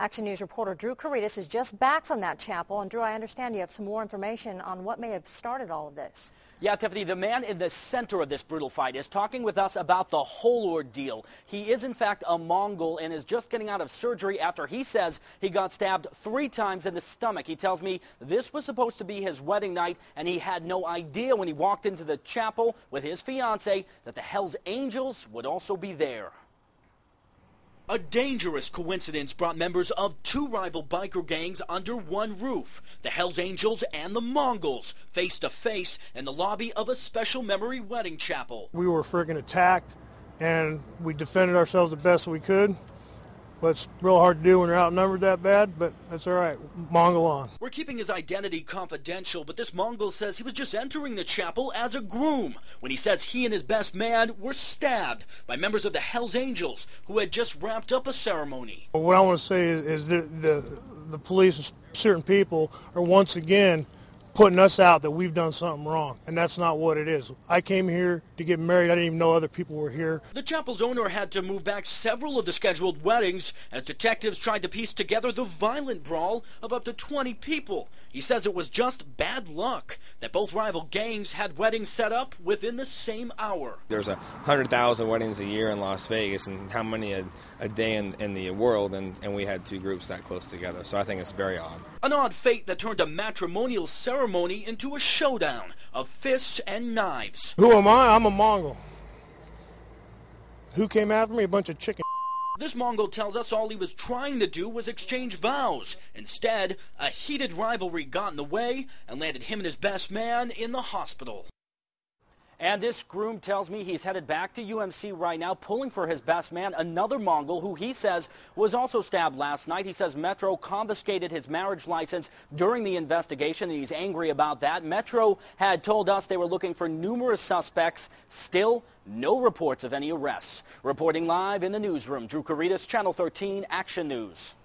Action News reporter Drew Caritas is just back from that chapel. And Drew, I understand you have some more information on what may have started all of this. Yeah, Tiffany, the man in the center of this brutal fight is talking with us about the whole ordeal. He is, in fact, a Mongol and is just getting out of surgery after he says he got stabbed 3 times in the stomach. He tells me this was supposed to be his wedding night, and he had no idea when he walked into the chapel with his fiancée that the Hells Angels would also be there. A dangerous coincidence brought members of 2 rival biker gangs under one roof. The Hells Angels and the Mongols face to face in the lobby of a special memory wedding chapel. We were friggin' attacked, and we defended ourselves the best we could. But it's real hard to do when you're outnumbered that bad, but that's all right. Mongol on. We're keeping his identity confidential, but this Mongol says he was just entering the chapel as a groom when he says he and his best man were stabbed by members of the Hells Angels who had just wrapped up a ceremony. What I want to say is that the police and certain people are once again putting us out that we've done something wrong, and that's not what it is. I came here to get married. I didn't even know other people were here. The chapel's owner had to move back several of the scheduled weddings as detectives tried to piece together the violent brawl of up to 20 people. He says it was just bad luck that both rival gangs had weddings set up within the same hour. There's 100,000 weddings a year in Las Vegas, and how many a day in the world, and we had 2 groups that close together, so I think it's very odd. An odd fate that turned a matrimonial ceremony into a showdown of fists and knives. Who am I? I'm a Mongol. Who came after me? A bunch of chicken. This Mongol tells us all he was trying to do was exchange vows. Instead, a heated rivalry got in the way and landed him and his best man in the hospital. And this groom tells me he's headed back to UMC right now, pulling for his best man, another Mongol who he says was also stabbed last night. He says Metro confiscated his marriage license during the investigation, and he's angry about that. Metro had told us they were looking for numerous suspects. Still, no reports of any arrests. Reporting live in the newsroom, Drew Caritas, Channel 13 Action News.